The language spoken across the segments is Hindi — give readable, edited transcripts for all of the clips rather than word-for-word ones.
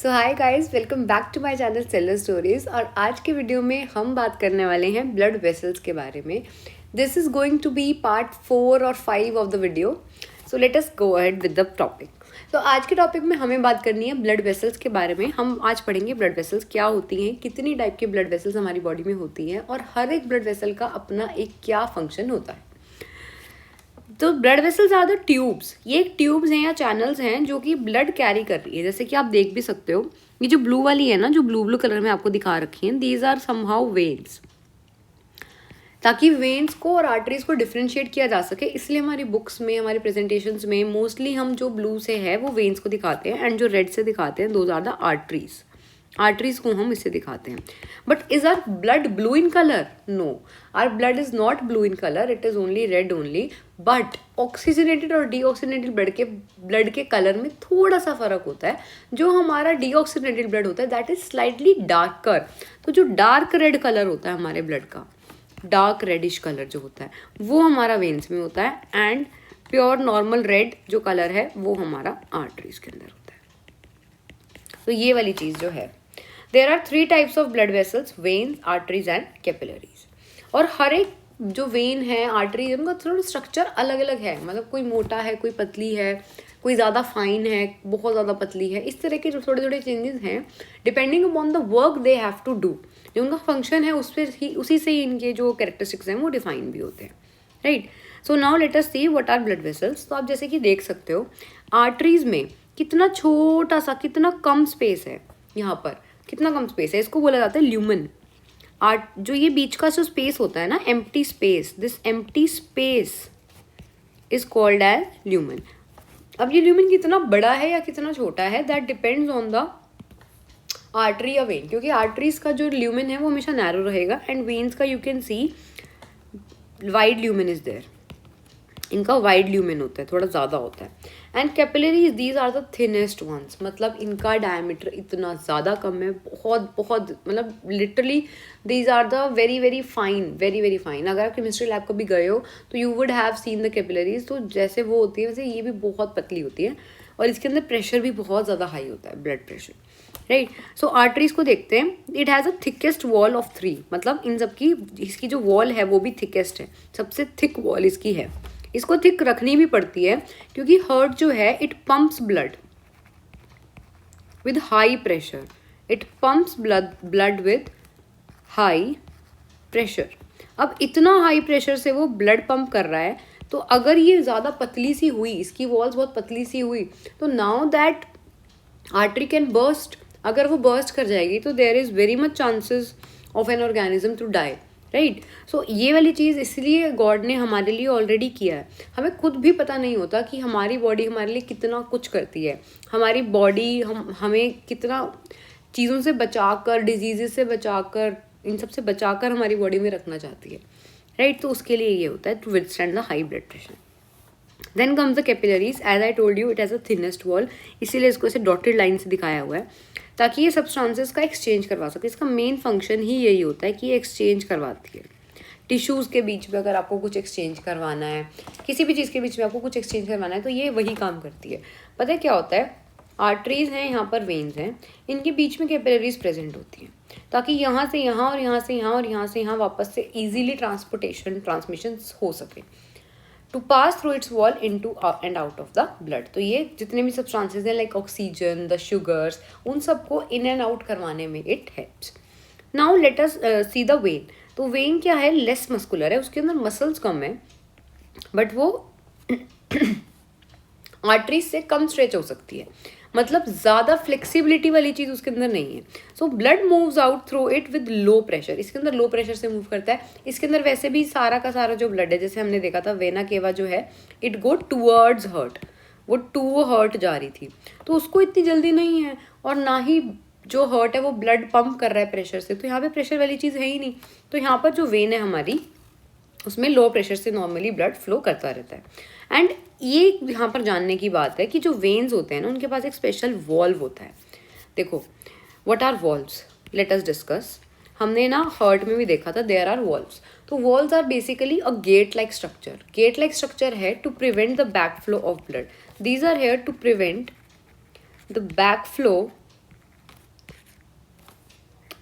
So hi guys, welcome back to my channel seller stories. और आज के वीडियो में हम बात करने वाले हैं ब्लड वेसल्स के बारे में। This is going to be part 4 और 5 of the video. So let us go ahead with the topic. तो आज के टॉपिक में हमें बात करनी है ब्लड वेसल्स के बारे में। हम आज पढ़ेंगे ब्लड वेसल्स क्या होती हैं, कितनी टाइप के ब्लड वेसल्स हमारी बॉडी में होती हैं और हर एक ब्लड वेसल का अपना एक क्या फंक्शन होता है। तो blood vessels are the tubes. ये एक ट्यूब्स हैं या चैनल्स हैं जो कि ब्लड कैरी कर रही है। जैसे कि आप देख भी सकते हो, ये जो ब्लू वाली है ना, जो ब्लू ब्लू कलर में आपको दिखा रखी है, दीज आर समहाउ वेन्स। ताकि वेन्स को और आर्टरीज को डिफ्रेंशिएट किया जा सके, इसलिए हमारी बुक्स में, हमारे प्रेजेंटेशंस में मोस्टली हम जो ब्लू से है वो वेन्स को दिखाते हैं एंड जो रेड से दिखाते हैं those are the arteries. Arteries को हम इससे दिखाते हैं। But is our blood blue in colour? No, our blood is not blue in colour, it is only red only. But oxygenated और डीऑक्सीजनेटेड ब्लड के कलर में थोड़ा सा फर्क होता है। जो हमारा डीऑक्सीजनेटेड ब्लड होता है दैट इज स्लाइटली डार्कर। तो जो डार्क रेड कलर होता है हमारे ब्लड का, डार्क रेडिश कलर जो होता है, वो हमारा वेन्स में होता है। एंड प्योर नॉर्मल रेड जो कलर है वो हमारा आर्टरीज के अंदर होता है। तो ये वाली चीज़ जो है, there are 3 types of blood vessels, veins, arteries and capillaries. और हर एक जो वेन है, आर्टरी, उनका थोड़ा स्ट्रक्चर अलग अलग है। मतलब कोई मोटा है, कोई पतली है, कोई ज़्यादा फाइन है, बहुत ज़्यादा पतली है। इस तरह के जो थोड़े थोड़े चेंजेस हैं depending upon the work they have to do. जो उनका फंक्शन है उस पर ही, उसी से ही इनके जो कैरेक्टरिस्टिक्स हैं वो डिफाइन भी होते हैं, right. So now let us see what are blood vessels. तो आप जैसे कि देख सकते हो, आर्टरीज में कितना छोटा सा, कितना कम स्पेस है। यहाँ पर कितना कम स्पेस है, इसको बोला जाता है ल्यूमन। जो ये बीच का जो स्पेस होता है ना, empty space, this empty space is called as lumen. अब ये ल्यूमन कितना बड़ा है या कितना छोटा है, that depends on the artery या वेन। क्योंकि आर्टरीज का जो ल्यूमन है वो हमेशा नैरो रहेगा एंड वेन्स का you can see wide lumen is there. इनका वाइड ल्यूमेन होता है, थोड़ा ज़्यादा होता है। And capillaries, these are the thinnest ones. मतलब इनका डायमीटर इतना ज़्यादा कम है, बहुत बहुत, मतलब literally these are the very very fine, very very fine. अगर आप केमिस्ट्री लैब कभी गए हो तो you would have seen the capillaries. तो जैसे वो होती है वैसे ये भी बहुत पतली होती है और इसके अंदर प्रेशर भी बहुत ज़्यादा हाई होता है, ब्लड प्रेशर, राइट। सो आर्टरीज को देखते हैं। It has a thickest wall of 3। मतलब इन सबकी, इसकी जो वॉल है वो भी थिकेस्ट है, सबसे थिक वॉल इसकी है। इसको थिक रखनी भी पड़ती है क्योंकि हार्ट जो है it pumps blood with high pressure. It pumps blood with high pressure. अब इतना हाई प्रेशर से वो ब्लड पंप कर रहा है, तो अगर ये ज़्यादा पतली सी हुई, इसकी वॉल्स बहुत पतली सी हुई, तो now that artery can burst. अगर वो बर्स्ट कर जाएगी तो there is very much chances of an organism to die, right. So ये वाली चीज़ इसलिए गॉड ने हमारे लिए ऑलरेडी किया है। हमें खुद भी पता नहीं होता कि हमारी बॉडी हमारे लिए कितना कुछ करती है। हमारी बॉडी हमें कितना चीज़ों से बचाकर, डिजीज़ से बचाकर, इन सब से बचाकर हमारी बॉडी में रखना चाहती है, राइट। तो उसके लिए ये होता है to withstand the high blood pressure. Then comes the capillaries. As I told you, it has a thinnest wall, इसीलिए इसको ऐसे डॉटेड लाइन से दिखाया हुआ है ताकि ये सब्सटेंसेस का एक्सचेंज करवा सके। इसका मेन फंक्शन ही यही होता है कि ये एक्सचेंज करवाती है टिश्यूज़ के बीच में। अगर आपको कुछ एक्सचेंज करवाना है, किसी भी चीज़ के बीच में आपको कुछ एक्सचेंज करवाना है, तो ये वही काम करती है। पता है क्या होता है, आर्टरीज हैं, यहाँ पर वेन्स हैं, इनके बीच में कैपिलरीज प्रेजेंट होती हैं ताकि यहाँ से यहाँ और यहाँ से यहाँ और यहाँ से यहाँ वापस से ईजिली ट्रांसमिशन हो सके, to pass through its wall into and out of the blood. तो ये जितने भी सब्सटेंसेस हैं लाइक ऑक्सीजन, द शुगर्स, उन सबको इन एंड आउट करवाने में it helps. Now let us see the when. तो वेन क्या है, लेस मस्कुलर है, उसके अंदर मसल्स कम है, बट वो आर्टरीज से कम स्ट्रेच हो सकती है। मतलब ज़्यादा फ्लेक्सिबिलिटी वाली चीज़ उसके अंदर नहीं है। So blood moves out through it with low pressure. इसके अंदर लो प्रेशर से मूव करता है। इसके अंदर वैसे भी सारा का सारा जो ब्लड है, जैसे हमने देखा था वेना केवा जो है, इट गो टूवर्ड्स हर्ट, वो टू हर्ट जा रही थी, तो उसको इतनी जल्दी नहीं है। और ना ही जो हर्ट है वो ब्लड पंप कर रहा है प्रेशर से, तो यहाँ पे प्रेशर वाली चीज़ है ही नहीं। तो यहाँ पर जो वेन है हमारी, उसमें लो प्रेशर से नॉर्मली ब्लड फ्लो करता रहता है। एंड ये यहाँ पर जानने की बात है कि जो वेन्स होते हैं ना, उनके पास एक स्पेशल वॉल्व होता है। देखो, what are valves, let us discuss. हमने ना हार्ट में भी देखा था, देयर आर वॉल्व्स। तो valves are basically a gate like structure. Gate like structure है to prevent the back flow of blood. These are here to prevent the back flow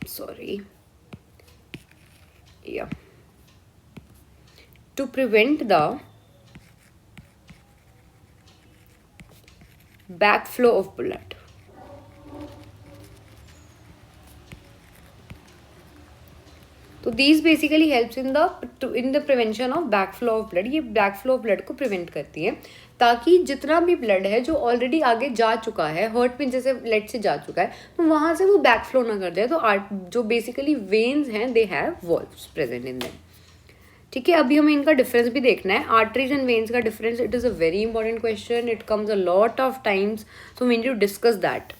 sorry, yeah, to prevent the backflow of blood. तो these basically helps in the prevention of backflow of blood. ये बैकफ्लो ऑफ ब्लड को प्रिवेंट करती है ताकि जितना भी ब्लड है जो ऑलरेडी आगे जा चुका है, हार्ट में जैसे ब्लड से जा चुका है, तो वहाँ से वो बैकफ्लो ना कर दे. तो जो बेसिकली वेन्स हैं they have valves present in them. ठीक है, अभी हमें इनका डिफरेंस भी देखना है. आर्टरीज एंड वेन्स का difference, it is a very important question. It comes a lot of times, so we need to discuss that.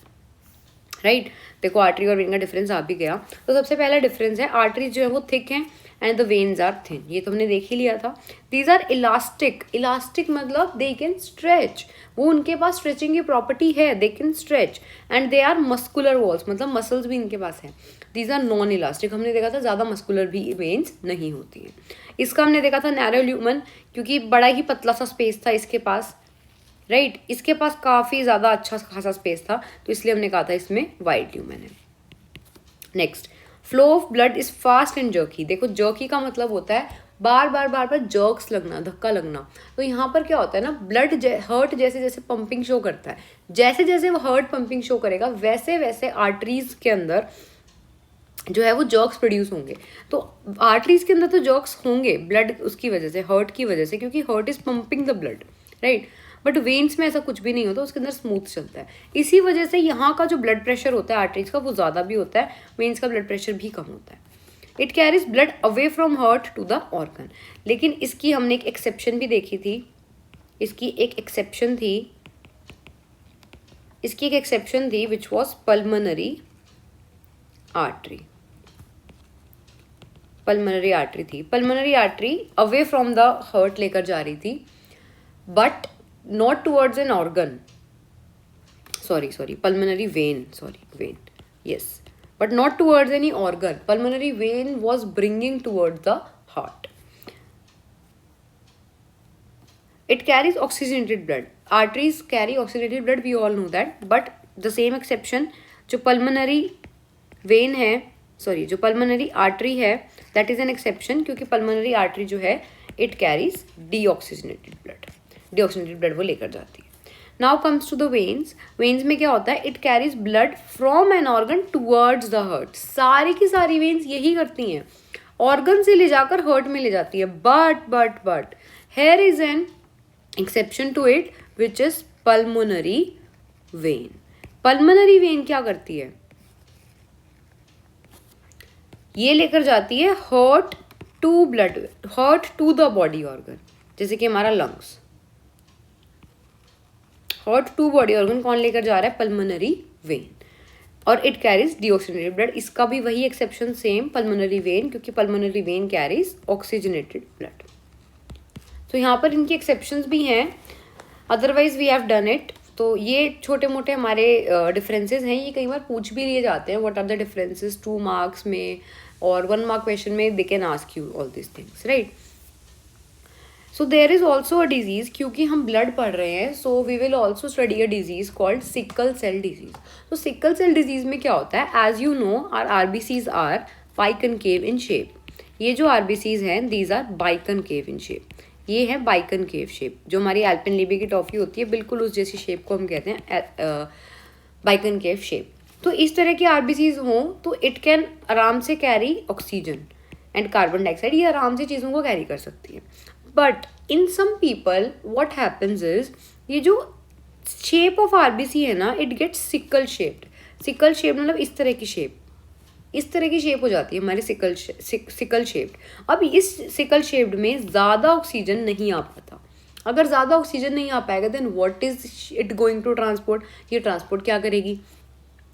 Right, देखो आर्टरी और वेन का डिफरेंस आ भी गया. तो सबसे पहला डिफरेंस है, आर्टरीज जो है वो थिक हैं and the veins are thin. ये तो हमने देख ही लिया था. These are elastic. इलास्टिक मतलब दे कैन स्ट्रेच. वो उनके पास स्ट्रेचिंग की प्रॉपर्टी है, they can stretch. And they are muscular walls, मतलब मसल्स भी इनके पास हैं. These are non elastic. हमने देखा था ज़्यादा मस्कुलर भी वेन्स नहीं होती हैं. इसका हमने देखा था नैरो ल्यूमन, क्योंकि बड़ा ही पतला सा स्पेस था इसके पास. राइट, इसके पास काफ़ी ज़्यादा अच्छा खासा स्पेस था, तो इसलिए हमने कहा था इसमें वाइड ल्यूमन है. Next, flow of blood is fast and jerky. देखो जर्की का मतलब होता है बार बार जर्क्स लगना, धक्का लगना. तो यहाँ पर क्या होता है ना, ब्लड हर्ट जैसे जैसे पंपिंग शो करता है, जैसे जैसे वो हर्ट पंपिंग शो करेगा वैसे वैसे आर्टरीज के अंदर जो है वो जर्क्स प्रोड्यूस होंगे. तो आर्टरीज के अंदर तो जर्क्स होंगे ब्लड उसकी वजह से, हर्ट की वजह से, क्योंकि heart is pumping the blood. Right, but veins में ऐसा कुछ भी नहीं होता, उसके अंदर स्मूथ चलता है. इसी वजह से यहाँ का जो ब्लड प्रेशर होता है आर्टरीज का वो ज़्यादा भी होता है, वेन्स का ब्लड प्रेशर भी कम होता है. It carries blood away from heart to the organ. लेकिन इसकी हमने एक एक्सेप्शन भी देखी थी. इसकी एक एक्सेप्शन थी which was pulmonary artery. Pulmonary artery थी. Pulmonary artery away from the heart लेकर जा रही थी, but not towards an organ. Sorry, pulmonary vein, yes, but not towards any organ. Pulmonary vein was bringing towards the heart. It carries oxygenated blood. Arteries carry oxygenated blood, we all know that, but the same exception, जो pulmonary vein है, जो pulmonary artery है, that is an exception, क्योंकि pulmonary artery जो है it carries deoxygenated blood. Deoxygenated blood वो लेकर जाती है. Now comes to the veins. Veins में क्या होता है, it carries blood from an organ towards the heart. सारी की सारी वेन्स यही करती हैं, ऑर्गन से ले जाकर हर्ट में ले जाती है. But here is an exception to it which is pulmonary vein. Pulmonary vein क्या करती है, ये लेकर जाती है heart to the body organ. जैसे कि हमारा lungs, heart to body organ कौन लेकर जा रहा है, पल्मोनरी वेन. और इट कैरीज डिऑक्सीजनेटेड ब्लड. इसका भी वही एक्सेप्शन सेम, पल्मोनरी वेन, क्योंकि pulmonary vein carries oxygenated blood. तो यहाँ पर इनके एक्सेप्शंस भी हैं, otherwise we have done it. तो ये छोटे मोटे हमारे डिफरेंसेस हैं. ये कई बार पूछ भी लिए जाते हैं, what are the differences 2 marks में, और 1 मार्क क्वेश्चन में they can ask you all this things. Right, so there is also a disease. क्योंकि हम ब्लड पढ़ रहे हैं, so we will also study a disease called sickle cell disease. तो सिकल सेल डिजीज में क्या होता है, as you know our RBCs are biconcave in shape. ये जो आरबीसीज हैं these are biconcave in shape. ये है बाइकनकेव शेप. जो हमारी एल्पेनलीबे की टॉफी होती है बिल्कुल उस जैसी शेप को हम कहते हैं बाइकनकेव शेप. तो इस तरह की आरबीसीज हों तो इट कैन आराम से carry oxygen and carbon dioxide. ये आराम से चीज़ों को कैरी कर सकती है. But in some people what happens is, ये जो शेप ऑफ आरबीसी है ना, it gets sickle shaped. Sickle shape मतलब इस तरह की शेप हो जाती है हमारे सिकल शेप्ड. अब इस सिकल शेप्ड में ज़्यादा ऑक्सीजन नहीं आ पाता. अगर ज़्यादा ऑक्सीजन नहीं आ पाएगा then what is it going to transport. ये ट्रांसपोर्ट क्या करेगी,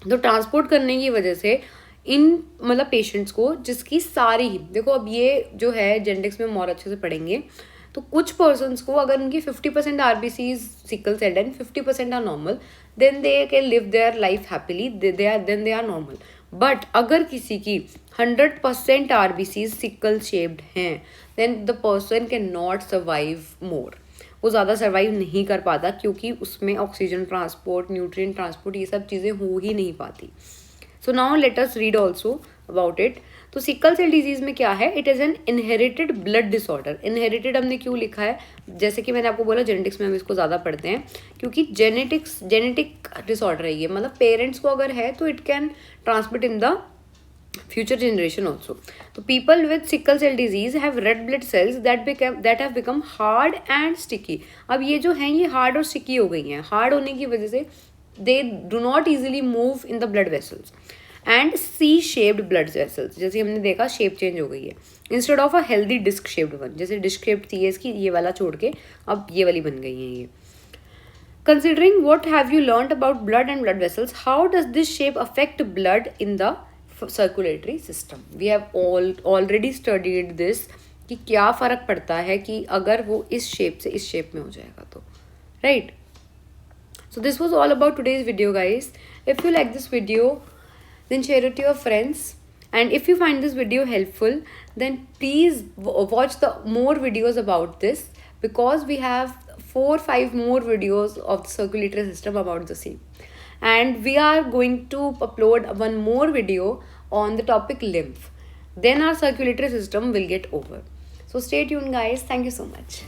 तो ट्रांसपोर्ट करने की वजह से इन मतलब पेशेंट्स को, जिसकी सारी ही, देखो अब ये जो है जेनेटिक्स में और अच्छे से पढ़ेंगे, तो कुछ पर्सन्स को अगर उनकी 50% RBCs sickle celled and 50% are normal, then they can live their life happily, then they are normal. But अगर किसी की 100% आरबीसीज सिकल शेप्ड हैं, then the person can not survive more. वो ज़्यादा सर्वाइव नहीं कर पाता, क्योंकि उसमें ऑक्सीजन ट्रांसपोर्ट, न्यूट्रिएंट ट्रांसपोर्ट, ये सब चीज़ें हो ही नहीं पाती. So now let us read also about it. तो सिकल सेल डिजीज़ में क्या है, it is an inherited blood disorder. Inherited हमने क्यों लिखा है, जैसे कि मैंने आपको बोला जेनेटिक्स में हम इसको ज़्यादा पढ़ते हैं, क्योंकि जेनेटिक डिसऑर्डर है ये, मतलब पेरेंट्स को अगर है तो it can transmit in the future generation also. So people with sickle cell disease have red blood cells that have become hard and sticky. अब ये जो हैं ये hard और sticky हो गई हैं। hard होने की वजह से they do not easily move in the blood vessels and C-shaped blood vessels, जैसे हमने देखा shape change हो गई है, instead of a healthy disc shaped one, जैसे disc shaped थी इसकी, ये वाला छोड़ के अब ये वाली बन गई है ये। Considering what have you learned about blood and blood vessels, how does this shape affect blood in the circulatory system? We have already studied this कि क्या फ़र्क पड़ता है कि अगर वो इस शेप से इस शेप में हो जाएगा तो, right. So this was all about today's video guys. If you like this video then share it to your friends, and if you find this video helpful then please watch the more videos about this, because we have 4-5 more videos of the circulatory system about the same, and we are going to upload one more video on the topic lymph. Then our circulatory system will get over. So stay tuned guys. Thank you so much.